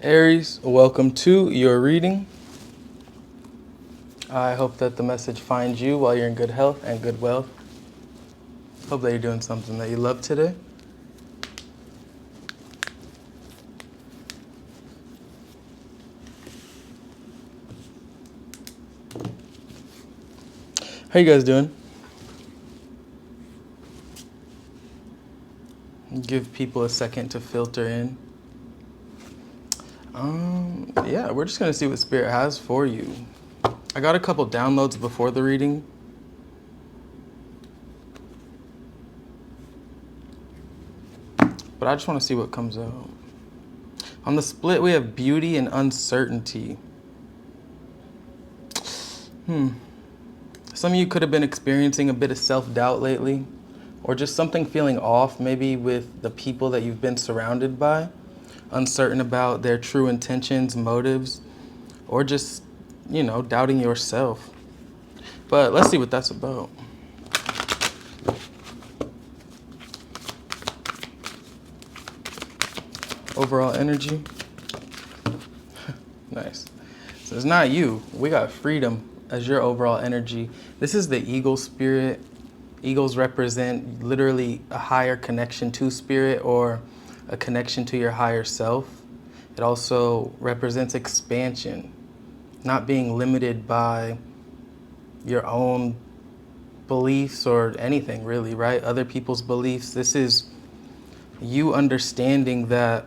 Aries, welcome to your reading. I hope that the message finds you while you're in good health and good wealth. Hope that you're doing something that you love today. How you guys doing? Give people a second to filter in. Yeah, we're just gonna see what Spirit has for you. I got a couple downloads before the reading. But I just want to see what comes out. On the split, we have beauty and uncertainty. Some of you could have been experiencing a bit of self-doubt lately, or just something feeling off, maybe with the people that you've been surrounded by, uncertain about their true intentions, motives, or just, doubting yourself. But let's see what that's about. Overall energy. Nice. So it's not you. We got freedom as your overall energy. This is the eagle spirit. Eagles represent literally a higher connection to spirit or a connection to your higher self. It also represents expansion, not being limited by your own beliefs or anything really, right? Other people's beliefs. This is you understanding that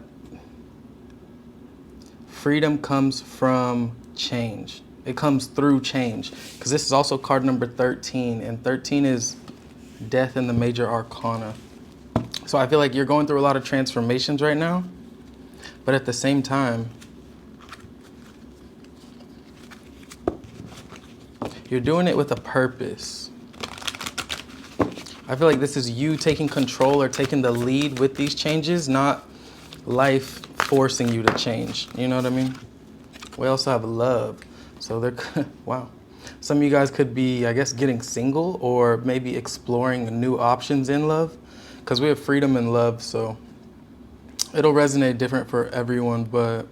freedom comes from change. It comes through change. Because this is also card number 13. And 13 is death in the major arcana. So I feel like you're going through a lot of transformations right now. But at the same time, you're doing it with a purpose. I feel like this is you taking control or taking the lead with these changes, not life forcing you to change. You know what I mean? We also have love. So wow. Some of you guys could be, I guess, getting single or maybe exploring new options in love because we have freedom and love. So it'll resonate different for everyone, but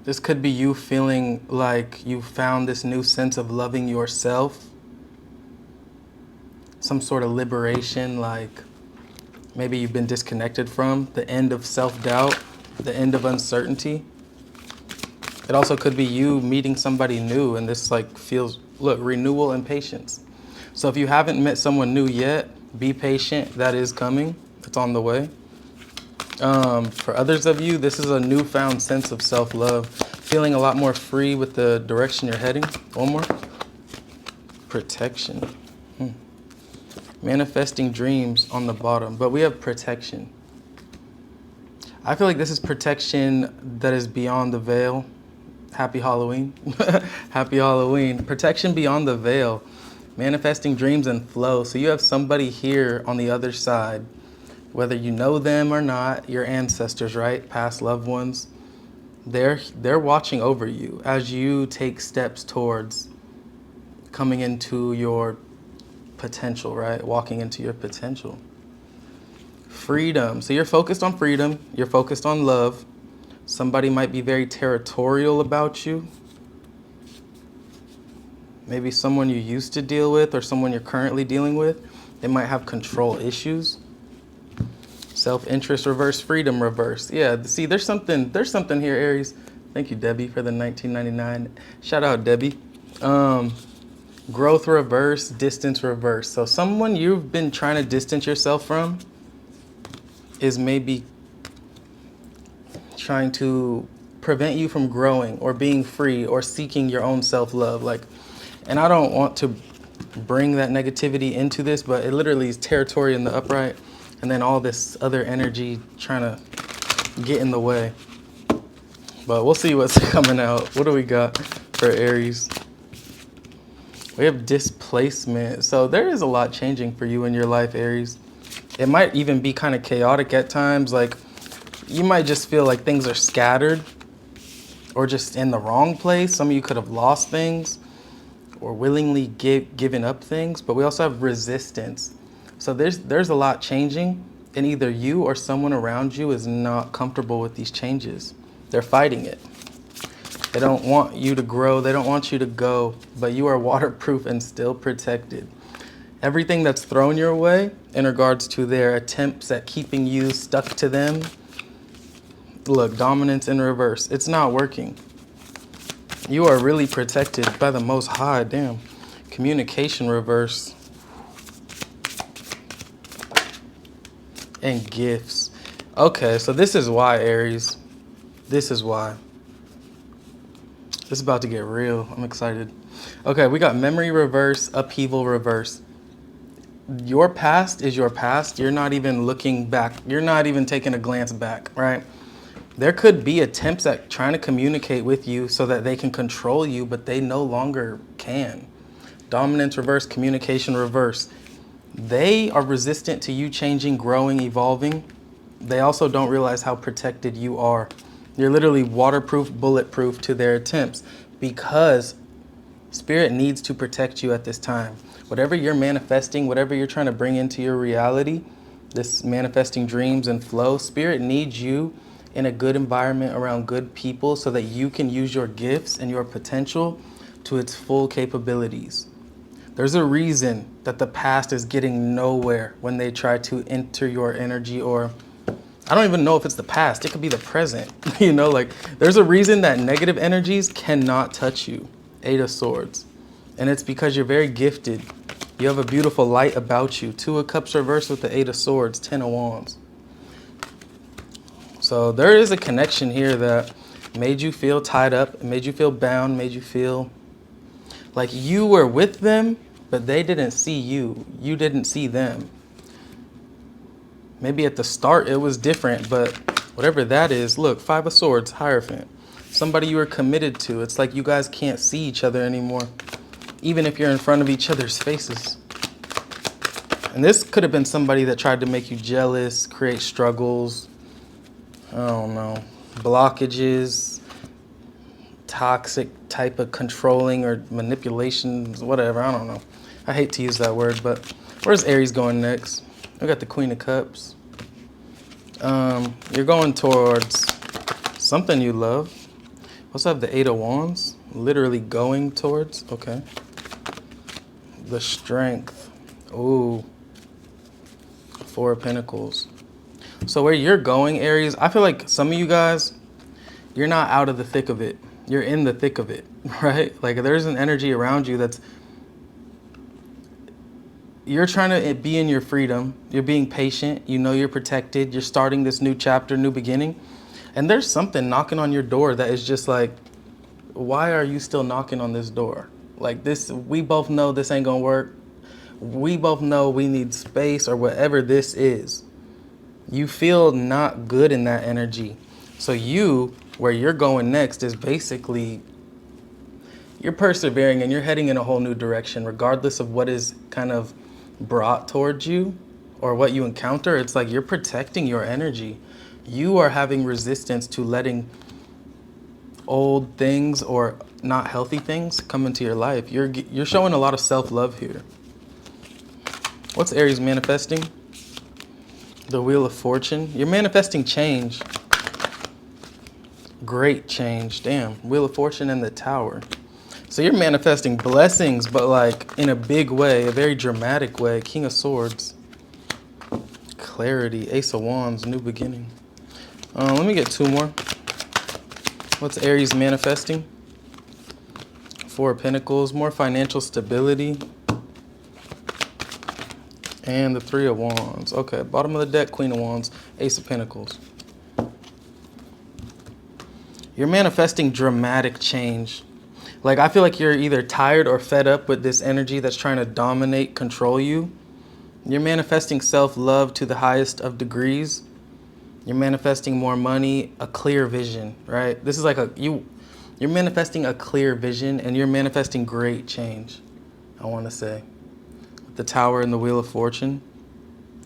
this could be you feeling like you found this new sense of loving yourself. Some sort of liberation, like maybe you've been disconnected from the end of self-doubt, the end of uncertainty. It also could be you meeting somebody new, and this feels, renewal and patience. So if you haven't met someone new yet, be patient. That is coming. It's on the way. For others of you, this is a newfound sense of self-love, feeling a lot more free with the direction you're heading. One more. Protection. Manifesting dreams on the bottom, but we have protection. I feel like this is protection that is beyond the veil. Happy Halloween. Happy Halloween. Protection beyond the veil. Manifesting dreams and flow. So you have somebody here on the other side, whether you know them or not, your ancestors, right? Past loved ones. They're watching over you as you take steps towards coming into your potential, right? Walking into your potential. Freedom. So you're focused on freedom. You're focused on love. Somebody might be very territorial about you. Maybe someone you used to deal with or someone you're currently dealing with. They might have control issues. Self-interest reverse, freedom reverse. Yeah, see, there's something here, Aries. Thank you, Debbie, for the 1999. Shout out, Debbie. Growth reverse, distance reverse. So someone you've been trying to distance yourself from is maybe trying to prevent you from growing or being free or seeking your own self-love. And I don't want to bring that negativity into this, but it literally is territory in the upright and then all this other energy trying to get in the way. But we'll see what's coming out. What do we got for Aries? We have displacement. So there is a lot changing for you in your life, Aries. It might even be kind of chaotic at times. You might just feel like things are scattered or just in the wrong place. Some of you could have lost things or willingly given up things. But we also have resistance. So there's a lot changing. And either you or someone around you is not comfortable with these changes. They're fighting it. They don't want you to grow. They don't want you to go, but you are waterproof and still protected. Everything that's thrown your way in regards to their attempts at keeping you stuck to them, look, dominance in reverse. It's not working. You are really protected by the Most High. Damn. Communication reverse. And gifts. Okay, so this is why, Aries. This is why. This is about to get real. I'm excited. Okay, we got memory reverse, upheaval reverse. Your past is your past. You're not even looking back. You're not even taking a glance back, right? There could be attempts at trying to communicate with you so that they can control you, but they no longer can. Dominance reverse, communication reverse. They are resistant to you changing, growing, evolving. They also don't realize how protected you are. You're literally waterproof, bulletproof to their attempts because Spirit needs to protect you at this time. Whatever you're manifesting, whatever you're trying to bring into your reality, this manifesting dreams and flow, Spirit needs you in a good environment around good people so that you can use your gifts and your potential to its full capabilities. There's a reason that the past is getting nowhere when they try to enter your energy, or I don't even know if it's the past. It could be the present. Like there's a reason that negative energies cannot touch you. 8 of Swords. And it's because you're very gifted. You have a beautiful light about you. 2 of Cups reversed with the 8 of Swords, 10 of Wands. So there is a connection here that made you feel tied up, made you feel bound, made you feel like you were with them, but they didn't see you. You didn't see them. Maybe at the start it was different, but whatever that is, look, 5 of Swords, Hierophant. Somebody you were committed to. It's like you guys can't see each other anymore, even if you're in front of each other's faces. And this could have been somebody that tried to make you jealous, create struggles, I don't know, blockages, toxic type of controlling or manipulations, whatever, I don't know. I hate to use that word, but where's Aries going next? We got the Queen of Cups. You're going towards something you love. Also have the 8 of Wands, literally going towards, okay. The Strength, ooh, 4 of Pentacles. So where you're going, Aries, I feel like some of you guys, you're not out of the thick of it. You're in the thick of it, right? Like there's an energy around you that's, you're trying to be in your freedom. You're being patient. You know you're protected. You're starting this new chapter, new beginning. And there's something knocking on your door that is just like, why are you still knocking on this door? Like this, we both know this ain't gonna work. We both know we need space or whatever this is. You feel not good in that energy. So where you're going next is basically, you're persevering and you're heading in a whole new direction, regardless of what is kind of brought towards you or what you encounter. It's like you're protecting your energy. You are having resistance to letting old things or not healthy things come into your life. You're showing a lot of self-love here. What's Aries manifesting? The Wheel of Fortune. You're manifesting change. Great change. Damn. Wheel of Fortune and the Tower. So you're manifesting blessings, but like in a big way, a very dramatic way. King of Swords. Clarity. Ace of Wands. New beginning. Let me get 2 more. What's Aries manifesting? 4 of Pentacles. More financial stability. And the 3 of Wands. Okay, bottom of the deck, Queen of Wands, Ace of Pentacles. You're manifesting dramatic change. Like, I feel like you're either tired or fed up with this energy that's trying to dominate, control you. You're manifesting self-love to the highest of degrees. You're manifesting more money, a clear vision, right? This is like you're manifesting a clear vision, and you're manifesting great change, I want to say. The Tower and the Wheel of Fortune.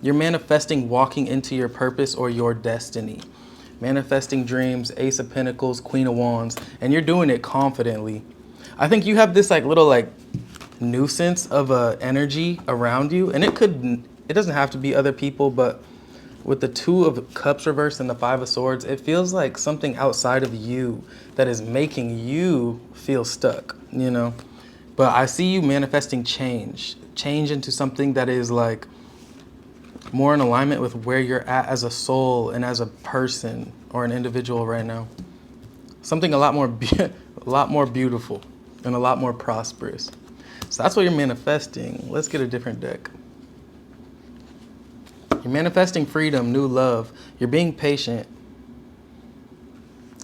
You're manifesting walking into your purpose or your destiny. Manifesting dreams, Ace of Pentacles, Queen of Wands, and you're doing it confidently. I think you have this like little like nuisance of energy around you, and it doesn't have to be other people, but with the Two of Cups reversed and the Five of Swords, it feels like something outside of you that is making you feel stuck, you know? But I see you manifesting change into something that is like more in alignment with where you're at as a soul and as a person or an individual right now. Something a lot more, a lot more beautiful and a lot more prosperous. So that's what you're manifesting. Let's get a different deck. You're manifesting freedom, new love. You're being patient.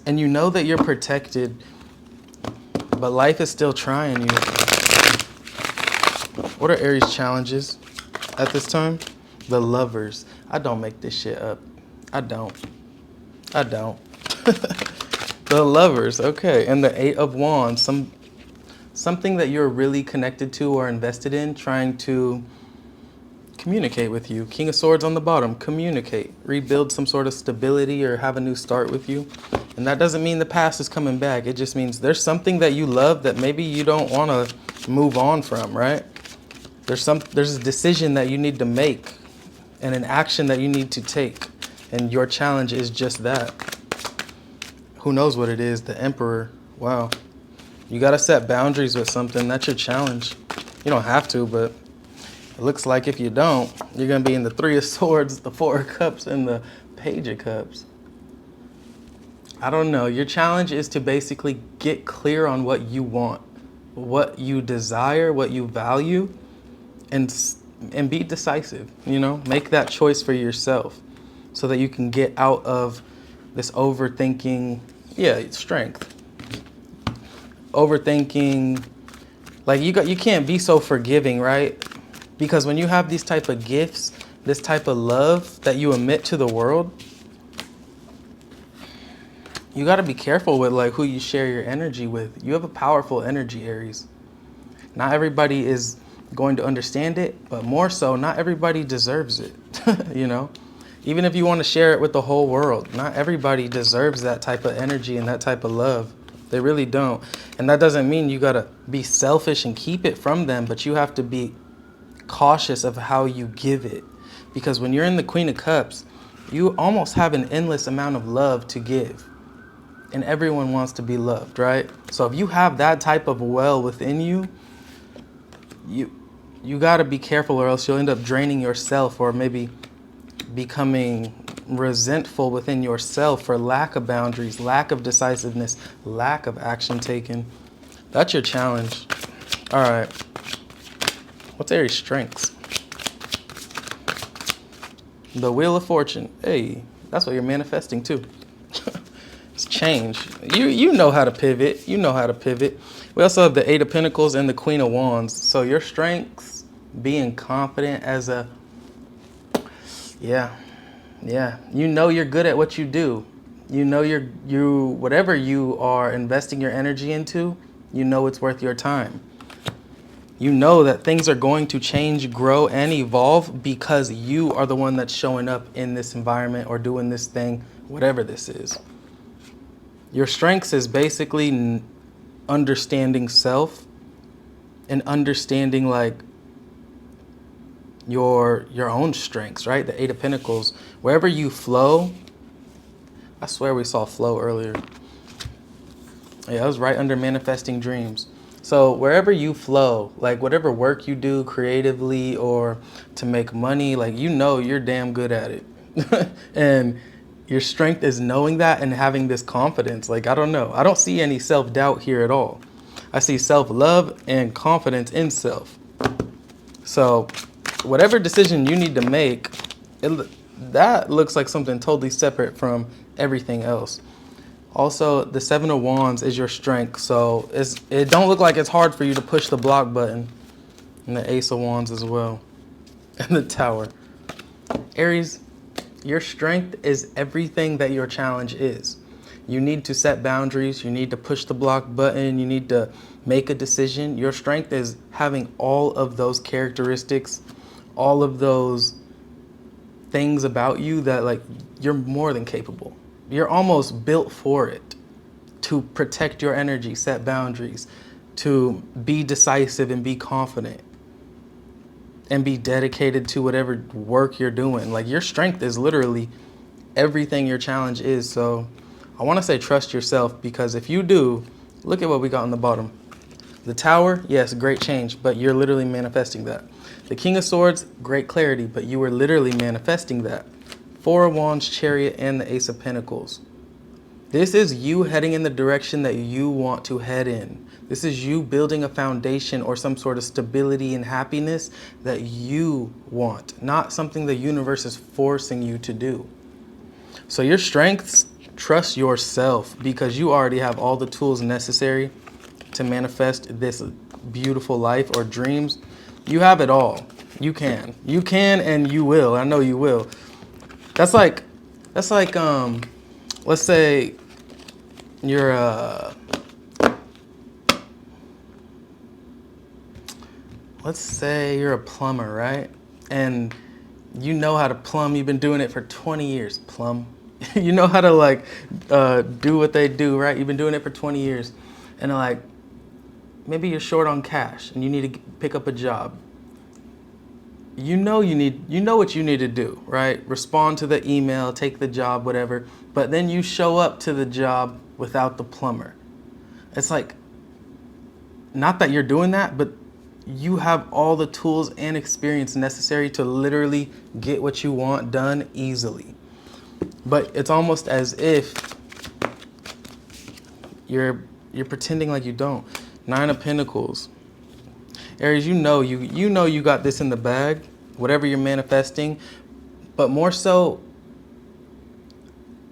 And you know that you're protected, but life is still trying you. What are Aries' challenges at this time? The Lovers. I don't make this shit up. I don't. The Lovers, okay. And the Eight of Wands. Something that you're really connected to or invested in, trying to communicate with you. King of Swords on the bottom, communicate, rebuild some sort of stability or have a new start with you. And that doesn't mean the past is coming back. It just means there's something that you love that maybe you don't want to move on from, right? There's a decision that you need to make and an action that you need to take. And your challenge is just that. Who knows what it is? The Emperor. Wow. You got to set boundaries with something. That's your challenge. You don't have to, but it looks like if you don't, you're going to be in the Three of Swords, the Four of Cups, and the Page of Cups. I don't know. Your challenge is to basically get clear on what you want, what you desire, what you value, and be decisive, you know? Make that choice for yourself so that you can get out of this overthinking, strength. Overthinking, like you can't be so forgiving, right? Because when you have these type of gifts, this type of love that you emit to the world, you got to be careful with like who you share your energy with. You have a powerful energy, Aries. Not everybody is going to understand it, but more so, not everybody deserves it, you know? Even if you want to share it with the whole world, not everybody deserves that type of energy and that type of love. They really don't. And that doesn't mean you got to be selfish and keep it from them, but you have to be cautious of how you give it. Because when you're in the Queen of Cups, you almost have an endless amount of love to give. And everyone wants to be loved, right? So if you have that type of well within you, you got to be careful or else you'll end up draining yourself or maybe becoming resentful within yourself for lack of boundaries, lack of decisiveness, lack of action taken. That's your challenge. All right. What's Aries' strengths? The Wheel of Fortune. Hey, that's what you're manifesting too. It's change. You know how to pivot. You know how to pivot. We also have the Eight of Pentacles and the Queen of Wands. So your strengths, being confident as a, you know you're good at what you do. You know whatever you are investing your energy into, you know it's worth your time. You know that things are going to change, grow, and evolve because you are the one that's showing up in this environment or doing this thing, whatever this is. Your strengths is basically understanding self and understanding like your own strengths, right? The Eight of Pentacles. Wherever you flow, I swear we saw flow earlier. Yeah, I was right under manifesting dreams. So wherever you flow, like whatever work you do creatively or to make money, like you know you're damn good at it. And your strength is knowing that and having this confidence. Like, I don't know. I don't see any self-doubt here at all. I see self-love and confidence in self. So whatever decision you need to make, that looks like something totally separate from everything else. Also, the Seven of Wands is your strength. So it don't look like it's hard for you to push the block button. And the Ace of Wands as well. And the Tower. Aries, your strength is everything that your challenge is. You need to set boundaries. You need to push the block button. You need to make a decision. Your strength is having all of those characteristics, all of those things about you that like you're more than capable. You're almost built for it, to protect your energy, set boundaries, to be decisive and be confident. and be dedicated to whatever work you're doing. Like, your strength is literally everything your challenge is. So I want to say trust yourself, because if you do, look at what we got on the bottom. The Tower, yes, great change, but you're literally manifesting that. The King of Swords, great clarity, but you were literally manifesting that. Four of Wands, Chariot, and the Ace of Pentacles. This is you heading in the direction that you want to head in. This is you building a foundation or some sort of stability and happiness that you want, not something the universe is forcing you to do. So your strengths, trust yourself, because you already have all the tools necessary to manifest this beautiful life or dreams. You have it all. You can, and you will. I know you will. That's like, let's say you're let's say you're a plumber, right? And you know how to plumb. You've been doing it for 20 years. Plumb. You know how to like do what they do, right? You've been doing it for 20 years, and like maybe you're short on cash and you need to pick up a job. You know what you need to do, right? Respond to the email, take the job, whatever. But then you show up to the job without the plumber. It's like, not that you're doing that, but you have all the tools and experience necessary to literally get what you want done easily. But it's almost as if you're pretending like you don't. Nine of Pentacles. Aries, you know you got this in the bag, whatever you're manifesting, but more so,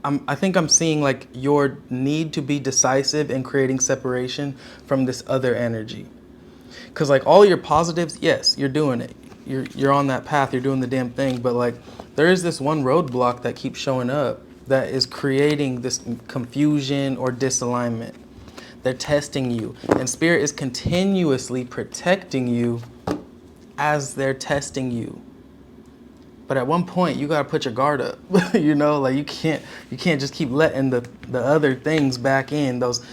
I think I'm seeing like your need to be decisive in creating separation from this other energy. Because like all your positives, yes, you're doing it. You're on that path, you're doing the damn thing, but like there is this one roadblock that keeps showing up that is creating this confusion or disalignment. They're testing you, and Spirit is continuously protecting you as they're testing you. But at one point, you gotta put your guard up. You know, like you can't just keep letting the other things back in, those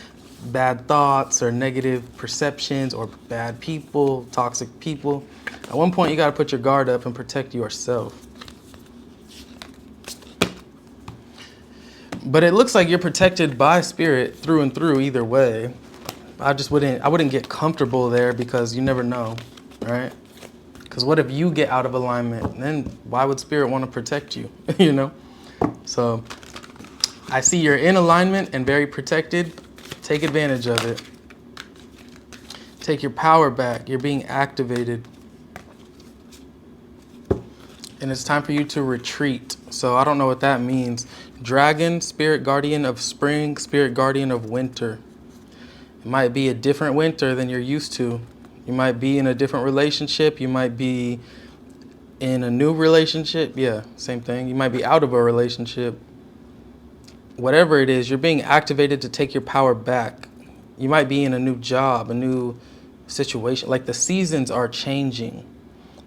bad thoughts or negative perceptions or bad people, toxic people. At one point, you gotta put your guard up and protect yourself. But it looks like you're protected by Spirit through and through either way. I wouldn't get comfortable there, because you never know, right? Because what if you get out of alignment? Then why would Spirit want to protect you, you know? So I see you're in alignment and very protected. Take advantage of it. Take your power back. You're being activated. And it's time for you to retreat. So I don't know what that means. Dragon, Spirit Guardian of Spring, Spirit Guardian of Winter. It might be a different winter than you're used to. You might be in a different relationship. You might be in a new relationship. Yeah, same thing. You might be out of a relationship. Whatever it is, you're being activated to take your power back. You might be in a new job, a new situation. Like the seasons are changing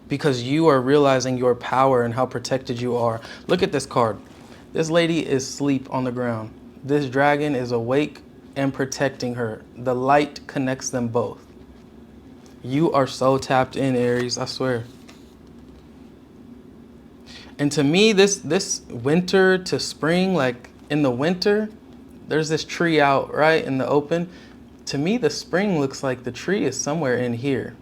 because you are realizing your power and how protected you are. Look at this card. This lady is asleep on the ground. This dragon is awake and protecting her. The light connects them both. You are so tapped in, Aries, I swear. And to me, this winter to spring, like in the winter, there's this tree out, right, in the open. To me, the spring looks like the tree is somewhere in here.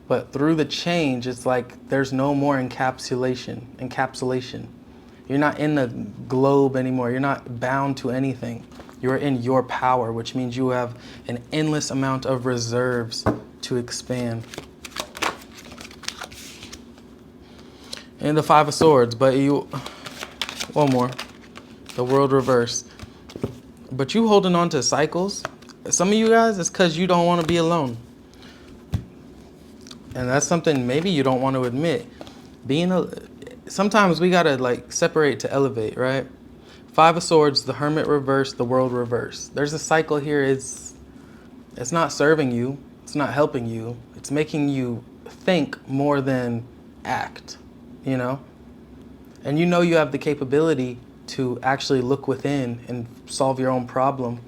But through the change, it's like there's no more encapsulation. You're not in the globe anymore. You're not bound to anything. You're in your power, which means you have an endless amount of reserves to expand. And the Five of Swords, but one more. The World reverse. But you holding on to cycles, some of you guys, it's because you don't want to be alone. And that's something maybe you don't want to admit. Sometimes we gotta like separate to elevate, right? Five of Swords, the Hermit reverse, the World reverse. There's a cycle here. It's not serving you. It's not helping you. It's making you think more than act, you know? And you know you have the capability to actually look within and solve your own problem.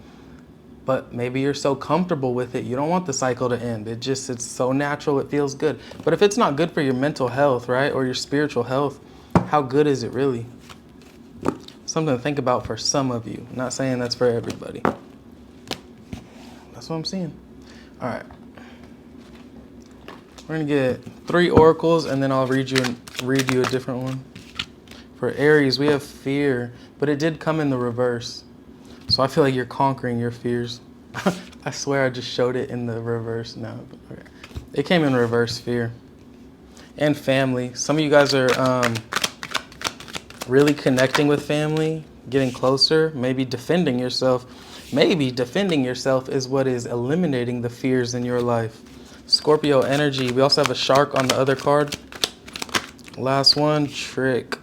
But maybe you're so comfortable with it, you don't want the cycle to end. It's so natural, it feels good. But if it's not good for your mental health, right, or your spiritual health, how good is it really? Something to think about for some of you. I'm not saying that's for everybody. That's what I'm seeing. All right. We're gonna get 3 oracles, and then I'll read you a different one. For Aries, we have fear, but it did come in the reverse. So I feel like you're conquering your fears. I swear I just showed it in the reverse now. Okay. It came in reverse, fear. And family. Some of you guys are really connecting with family, getting closer, maybe defending yourself. Maybe defending yourself is what is eliminating the fears in your life. Scorpio energy. We also have a shark on the other card. Last one, trick.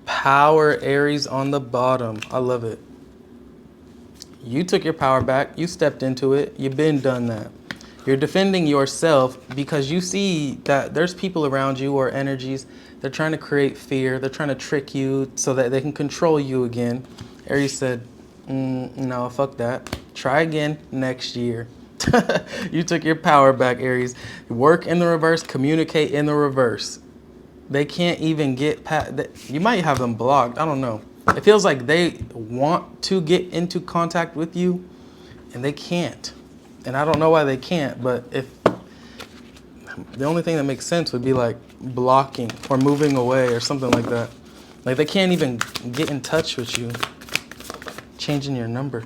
Power, Aries on the bottom. I love it. You took your power back. You stepped into it. You've been done that. You're defending yourself because you see that there's people around you or energies. They're trying to create fear. They're trying to trick you so that they can control you again. Aries said, no, fuck that. Try again next year. You took your power back, Aries. Work in the reverse. Communicate in the reverse. They can't even get past. You might have them blocked. I don't know. It feels like they want to get into contact with you, and they can't. And I don't know why they can't, but if the only thing that makes sense would be like blocking or moving away or something like that. Like they can't even get in touch with you. Changing your number.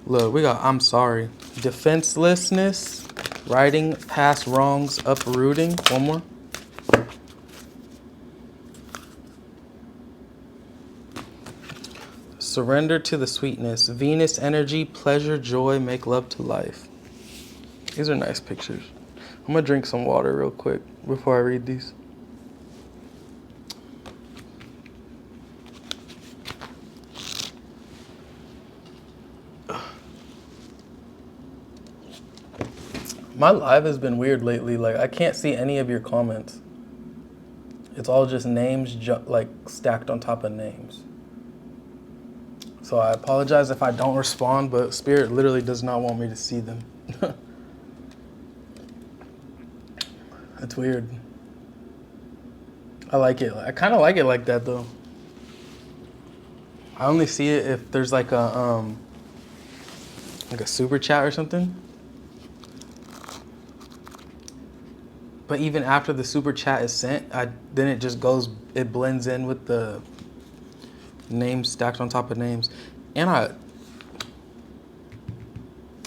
Look, we got I'm sorry. Defenselessness, righting past wrongs, uprooting. One more. Surrender to the sweetness. Venus energy, pleasure, joy, make love to life. These are nice pictures. I'm gonna drink some water real quick before I read these. My live has been weird lately. Like I can't see any of your comments. It's all just names like stacked on top of names. So I apologize if I don't respond, but Spirit literally does not want me to see them. It's weird. I like it. I kind of like it like that though. I only see it if there's like a super chat or something. But even after the super chat is sent, then it just it blends in with the names stacked on top of names. And I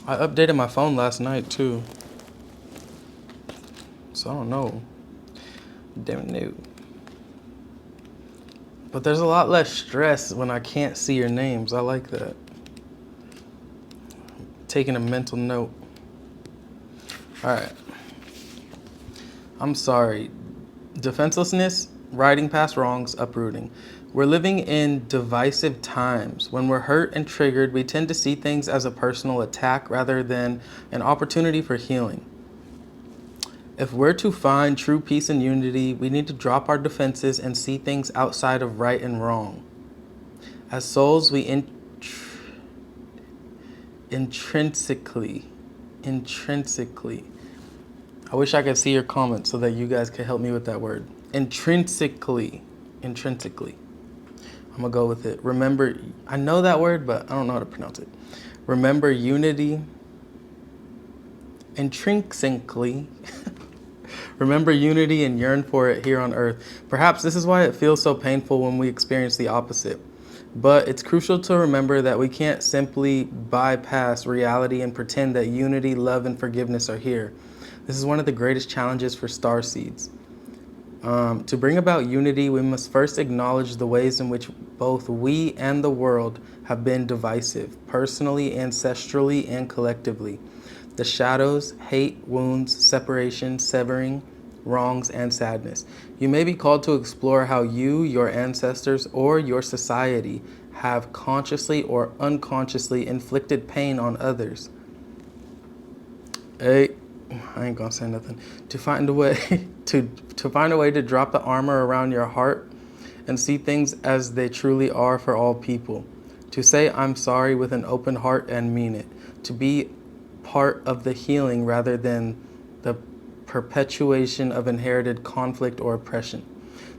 updated my phone last night too. So I don't know. Damn new. But there's a lot less stress when I can't see your names. I like that. Taking a mental note. All right. I'm sorry. Defenselessness, righting past wrongs, uprooting. We're living in divisive times. When we're hurt and triggered, we tend to see things as a personal attack rather than an opportunity for healing. If we're to find true peace and unity, we need to drop our defenses and see things outside of right and wrong. As souls, we intrinsically, I wish I could see your comments so that you guys could help me with that word. Intrinsically. I'm gonna go with it. Remember, I know that word, but I don't know how to pronounce it. Remember unity. Intrinsically. Remember unity and yearn for it here on earth. Perhaps this is why it feels so painful when we experience the opposite. But it's crucial to remember that we can't simply bypass reality and pretend that unity, love, and forgiveness are here. This is one of the greatest challenges for starseeds. To bring about unity, we must first acknowledge the ways in which both we and the world have been divisive, personally, ancestrally, and collectively. The shadows, hate, wounds, separation, severing, wrongs, and sadness. You may be called to explore how you, your ancestors, or your society have consciously or unconsciously inflicted pain on others. Hey, I ain't gonna say nothing. To find a way to drop the armor around your heart and see things as they truly are for all people. To say I'm sorry with an open heart and mean it. to be part of the healing rather than the perpetuation of inherited conflict or oppression.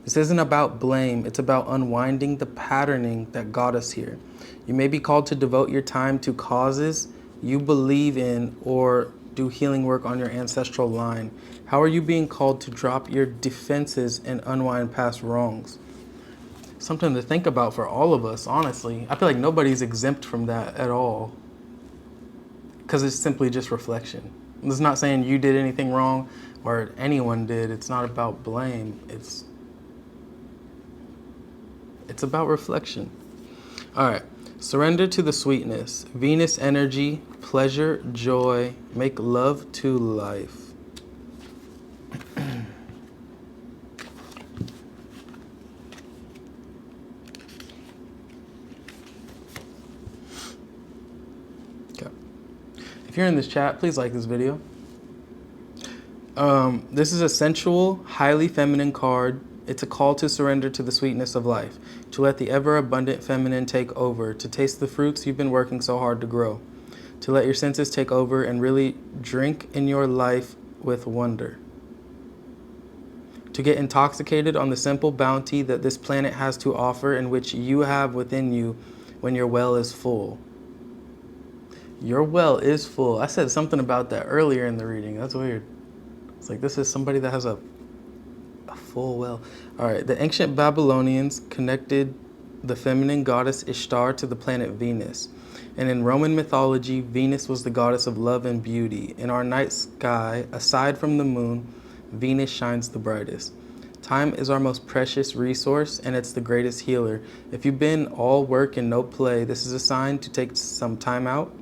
This isn't about blame, it's about unwinding the patterning that got us here. You may be called to devote your time to causes you believe in or do healing work on your ancestral line. How are you being called to drop your defenses and unwind past wrongs? Something to think about for all of us, honestly. I feel like nobody's exempt from that at all, because it's simply just reflection. It's not saying you did anything wrong or anyone did. It's not about blame. It's about reflection. All right. Surrender to the sweetness. Venus energy, pleasure, joy, make love to life. Okay. If you're in this chat, please like this video. This is a sensual, highly feminine card. It's a call to surrender to the sweetness of life, to let the ever-abundant feminine take over, to taste the fruits you've been working so hard to grow, to let your senses take over and really drink in your life with wonder, to get intoxicated on the simple bounty that this planet has to offer and which you have within you when your well is full. Your well is full. I said something about that earlier in the reading. That's weird. It's like this is somebody that has a full well. All right, the ancient Babylonians connected the feminine goddess Ishtar to the planet Venus. And in Roman mythology, Venus was the goddess of love and beauty. In our night sky, aside from the moon, Venus shines the brightest. Time is our most precious resource, and it's the greatest healer. If you've been all work and no play, this is a sign to take some time out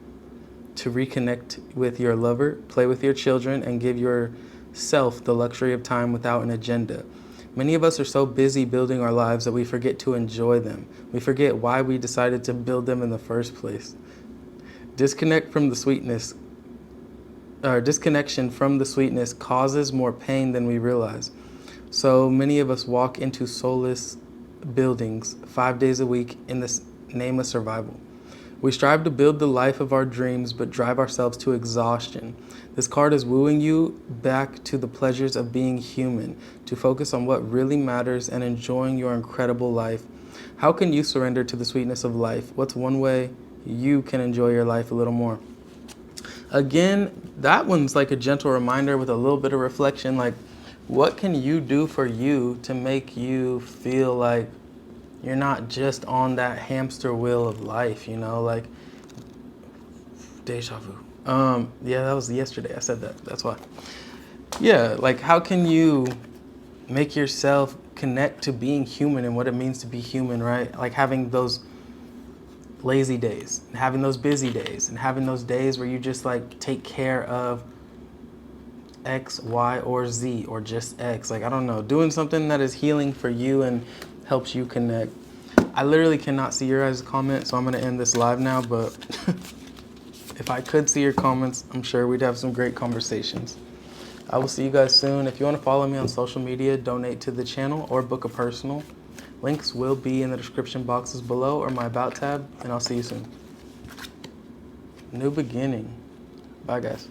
to reconnect with your lover, play with your children, and give yourself the luxury of time without an agenda. Many of us are so busy building our lives that we forget to enjoy them. We forget why we decided to build them in the first place. Disconnection from the sweetness causes more pain than we realize. So many of us walk into soulless buildings 5 days a week in the name of survival. We strive to build the life of our dreams, but drive ourselves to exhaustion. This card is wooing you back to the pleasures of being human, to focus on what really matters and enjoying your incredible life. How can you surrender to the sweetness of life? What's one way you can enjoy your life a little more? Again, that one's like a gentle reminder with a little bit of reflection. Like, what can you do for you to make you feel like you're not just on that hamster wheel of life, you know, like deja vu. Yeah, that was yesterday. I said that. That's why. Yeah, like how can you make yourself connect to being human and what it means to be human, right? Like having those lazy days, and having those busy days, and having those days where you just like take care of X, Y, or Z, or just X. Like, I don't know, doing something that is healing for you and helps you connect. I literally cannot see your guys' comments, so I'm going to end this live now, but if I could see your comments, I'm sure we'd have some great conversations. I will see you guys soon. If you want to follow me on social media, donate to the channel, or book a personal, links will be in the description boxes below or my About tab, and I'll see you soon. New beginning. Bye, guys.